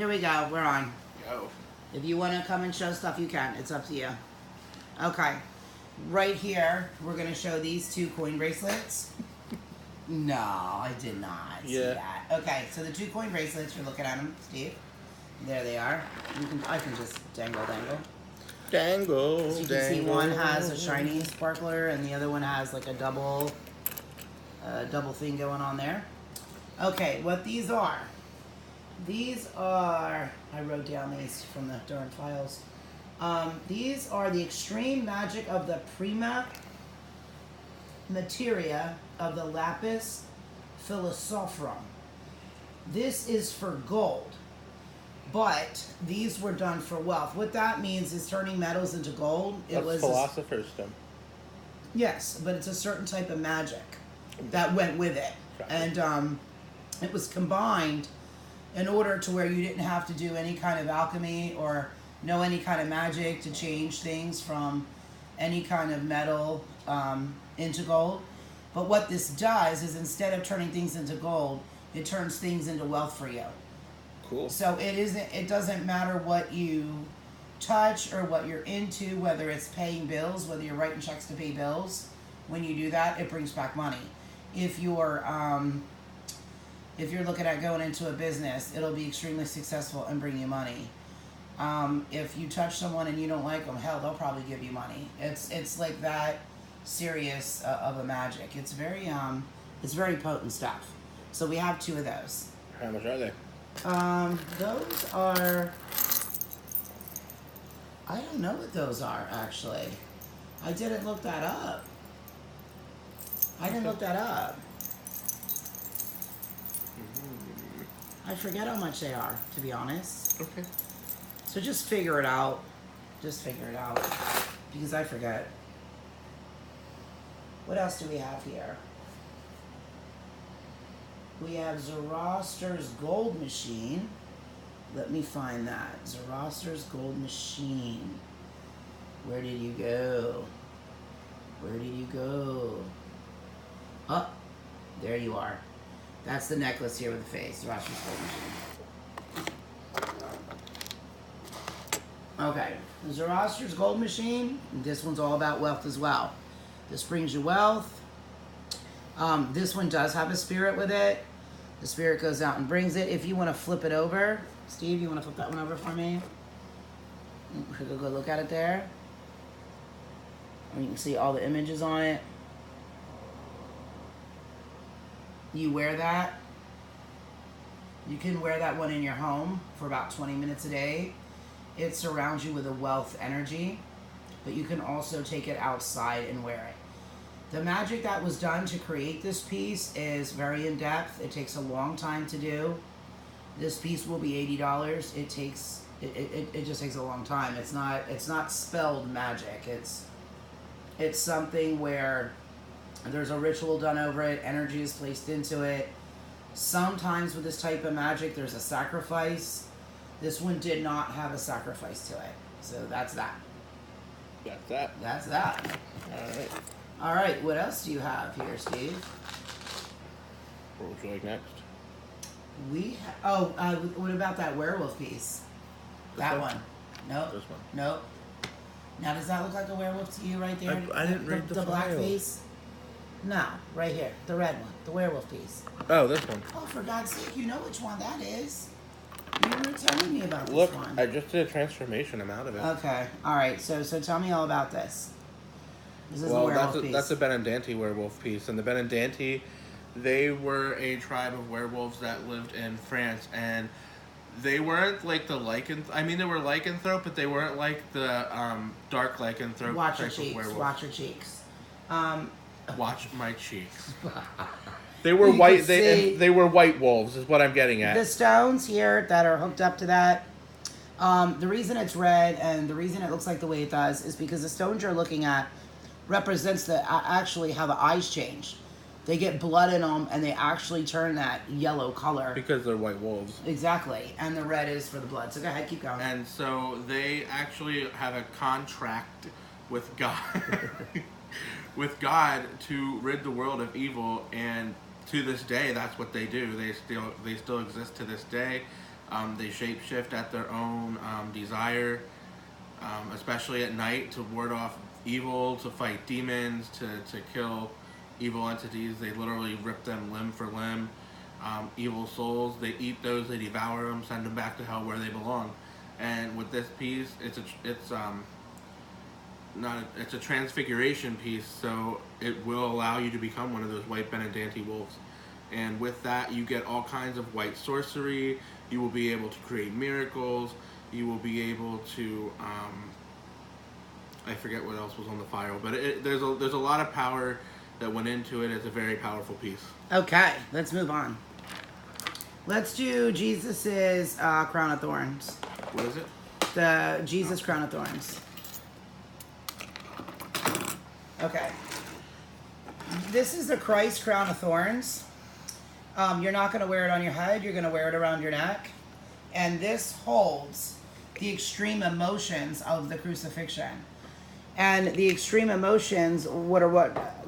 here we go. We're on. Go. If you want to come and show stuff, you can. It's up to you. Okay. Right here, we're going to show these 2 coin bracelets. No, I did not see that. Okay, so the 2 coin bracelets, you're looking at them, Steve. There they are. I can just dangle. Dangle. As you can see, one has a shiny sparkler, and the other one has like a double thing going on there. Okay, what these are. These are, I wrote down these from the darn files. These are the extreme magic of the prima materia of the lapis philosophorum. This is for gold, but these were done for wealth. What that means is turning metals into gold. That's philosopher's stone. Yes, but it's a certain type of magic that went with it. And it was combined in order to where you didn't have to do any kind of alchemy or know any kind of magic to change things from any kind of metal into gold. But what this does is instead of turning things into gold, it turns things into wealth for you. Cool. So it doesn't matter what you touch or what you're into, whether it's paying bills, whether you're writing checks to pay bills. When you do that, it brings back money. If you're looking at going into a business, it'll be extremely successful and bring you money. If you touch someone and you don't like them, hell, they'll probably give you money. It's like that serious of a magic. It's very potent stuff. So we have 2 of those. How much are they? Those are, I don't know what those are actually. I didn't look that up. I forget how much they are, to be honest. Okay. So just figure it out. Because I forget. What else do we have here? We have Zoroaster's gold machine. Let me find that. Zoroaster's gold machine. Where did you go? Oh, there you are. That's the necklace here with the face. Zoroaster's gold machine. Okay. Zoroaster's gold machine. This one's all about wealth as well. This brings you wealth. This one does have a spirit with it. The spirit goes out and brings it. If you want to flip it over, Steve, you want to flip that one over for me? Take a good look at it there. And you can see all the images on it. You wear that. You can wear that one in your home for about 20 minutes a day. It surrounds you with a wealth energy, but you can also take it outside and wear it. The magic that was done to create this piece is very in-depth. It takes a long time to do. This piece will be $80. It just takes a long time. It's not spelled magic. It's something where there's a ritual done over it, energy is placed into it. Sometimes with this type of magic there's a sacrifice. This one did not have a sacrifice to it. So that's that. That's that. Alright. Alright, what else do you have here, Steve? What would you like next? What about that werewolf piece? That one? Nope. This one? Nope. Now, does that look like a werewolf to you right there? I didn't read the black file. piece? No, right here. The red one. The werewolf piece. Oh, this one. Oh, for God's sake, you know which one that is. You were telling me about Look, this one. I just did a transformation. I'm out of it. Okay. Alright, so tell me all about this. This is the werewolf piece. That's a Benandanti werewolf piece. And the Benandanti, they were a tribe of werewolves that lived in France. And they weren't like the lycanthrope. I mean, they were lycanthrope, but they weren't like the dark lycanthrope Watch your type of cheeks. werewolf. Watch your cheeks. Watch my cheeks. They were white. They were white wolves, is what I'm getting at. The stones here that are hooked up to that. The reason it's red and the reason it looks like the way it does is because the stones you're looking at represents actually how the eyes change. They get blood in them and they actually turn that yellow color. Because they're white wolves. Exactly. And the red is for the blood. So go ahead, keep going. And so they actually have a contract with God. with God to rid the world of evil, and to this day that's what they do. They still exist to this day. They shapeshift at their own desire, especially at night, to ward off evil, to fight demons, to kill evil entities. They literally rip them limb for limb. Evil souls, they eat those, they devour them, send them back to hell where they belong. And with this piece, it's a transfiguration piece, so it will allow you to become one of those white Benedante wolves. And with that, you get all kinds of white sorcery. You will be able to create miracles. You will be able to, I forget what else was on the file, but there's a lot of power that went into it. It's a very powerful piece. Okay, let's move on. Let's do Jesus's crown of thorns. What is it? The Jesus crown of thorns. Okay. This is the Christ crown of thorns. You're not going to wear it on your head. You're going to wear it around your neck. And this holds the extreme emotions of the crucifixion. And the extreme emotions what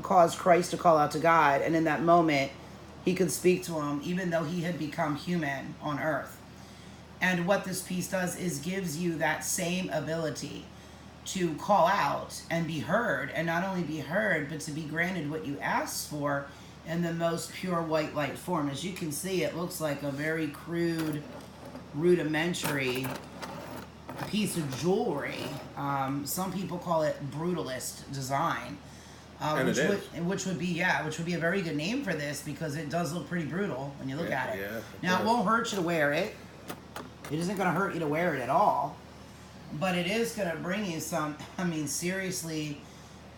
caused Christ to call out to God. And in that moment, he could speak to him, even though he had become human on earth. And what this piece does is gives you that same ability to call out and be heard. And not only be heard, but to be granted what you asked for in the most pure white light form. As you can see, it looks like a very crude, rudimentary piece of jewelry. Some people call it brutalist design, which would be a very good name for this, because it does look pretty brutal when you look at it. Yeah, now it won't hurt you to wear it. It isn't going to hurt you to wear it at all, but it is going to bring you some, seriously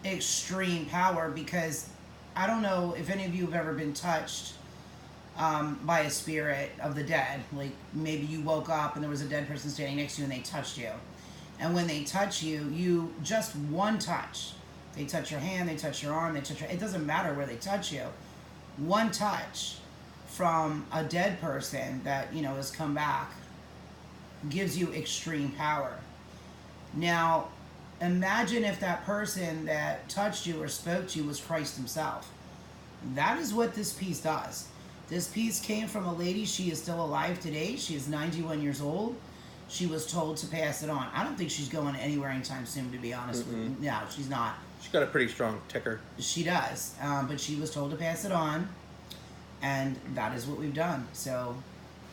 extreme power, because I don't know if any of you have ever been touched by a spirit of the dead. Like maybe you woke up and there was a dead person standing next to you and they touched you. And when they touch you, you just one touch. They touch your hand, they touch your arm, it doesn't matter where they touch you. One touch from a dead person that, has come back gives you extreme power. Now, imagine if that person that touched you or spoke to you was Christ himself. That is what this piece does. This piece came from a lady. She is still alive today. She is 91 years old. She was told to pass it on. I don't think she's going anywhere anytime soon, to be honest with you. No, she's not. She's got a pretty strong ticker. She does. But she was told to pass it on. And that is what we've done. So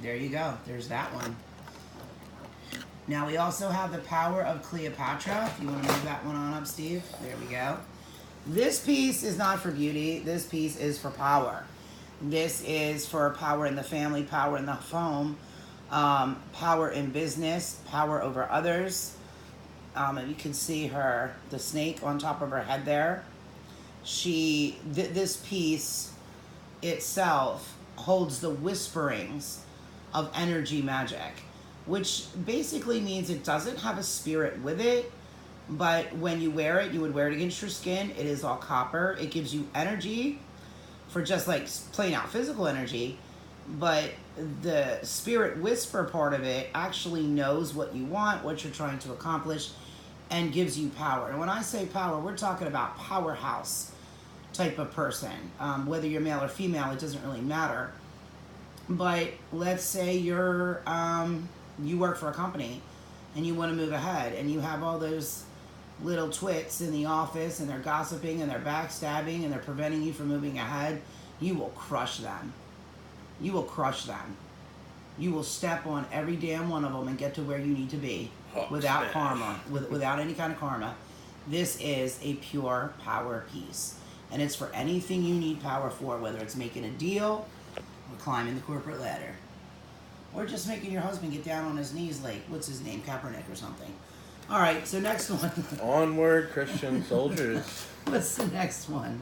there you go. There's that one. Now we also have the power of Cleopatra. If you want to move that one on up, Steve. There we go. This piece is not for beauty. This piece is for power. This is for power in the family, power in the home, power in business, power over others. And you can see the snake on top of her head there. This piece itself holds the whisperings of energy magic, which basically means it doesn't have a spirit with it, but when you wear it, you would wear it against your skin. It is all copper. It gives you energy for just like plain out physical energy, but the spirit whisper part of it actually knows what you want, what you're trying to accomplish, and gives you power. And when I say power, we're talking about powerhouse type of person. Whether you're male or female, it doesn't really matter. But let's say you work for a company and you want to move ahead, and you have all those little twits in the office, and they're gossiping and they're backstabbing and they're preventing you from moving ahead. You will crush them. You will crush them. You will step on every damn one of them and get to where you need to be without karma, without any kind of karma. This is a pure power piece, and it's for anything you need power for, whether it's making a deal or climbing the corporate ladder, or just making your husband get down on his knees like, what's his name, Kaepernick or something. All right, so next one. Onward, Christian soldiers. What's the next one?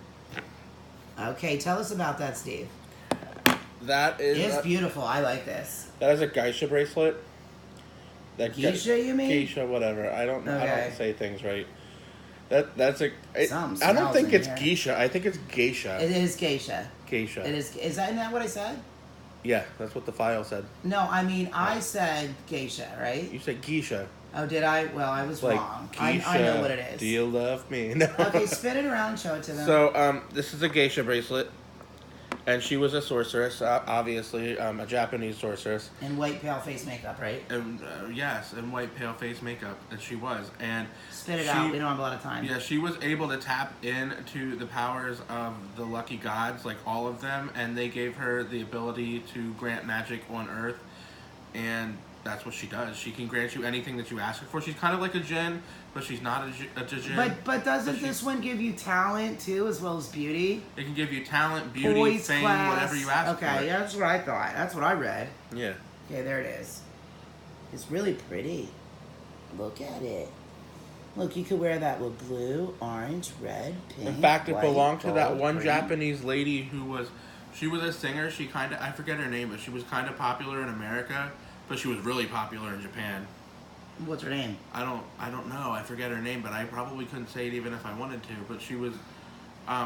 Okay, tell us about that, Steve. That is... It's beautiful. I like this. That is a geisha bracelet. Geisha, you mean? Geisha, whatever. I don't say things right. That's a... I don't think it's geisha. I think it's geisha. It is geisha. Geisha. It is. Isn't that what I said? Yeah, that's what the file said. No, I mean, I said geisha, right? You said geisha. Oh, did I? Well, I was wrong. Geisha, I know what it is. Do you love me? No. Okay, spin it around and show it to them. So, this is a geisha bracelet. And she was a sorceress, obviously, a Japanese sorceress. And white pale face makeup, right? And yes, and white pale face makeup, and she was. And spit it out. We don't have a lot of time. Yeah, she was able to tap into the powers of the lucky gods, like all of them, and they gave her the ability to grant magic on Earth, and that's what she does. She can grant you anything that you ask her for. She's kind of like a djinn, but she's not a djinn. But doesn't this one give you talent too, as well as beauty? It can give you talent, beauty, Poise, fame, class. whatever you ask for. Okay, yeah, that's what I thought. That's what I read. Yeah. Okay, there it is. It's really pretty. Look at it. Look, you could wear that with blue, orange, red, pink. In fact, it white, belonged to that gold, one green. Japanese lady who was, she was a singer. She kind of, I forget her name, but she was kind of popular in America, but she was really popular in Japan. What's her name? I don't know. I forget her name, but I probably couldn't say it even if I wanted to. But she was,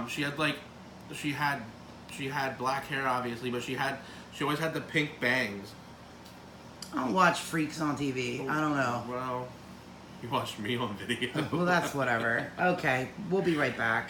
she had black hair obviously, but she always had the pink bangs. I don't watch freaks on TV. I don't know. Well, you watched me on video. Well, that's whatever. Okay, we'll be right back.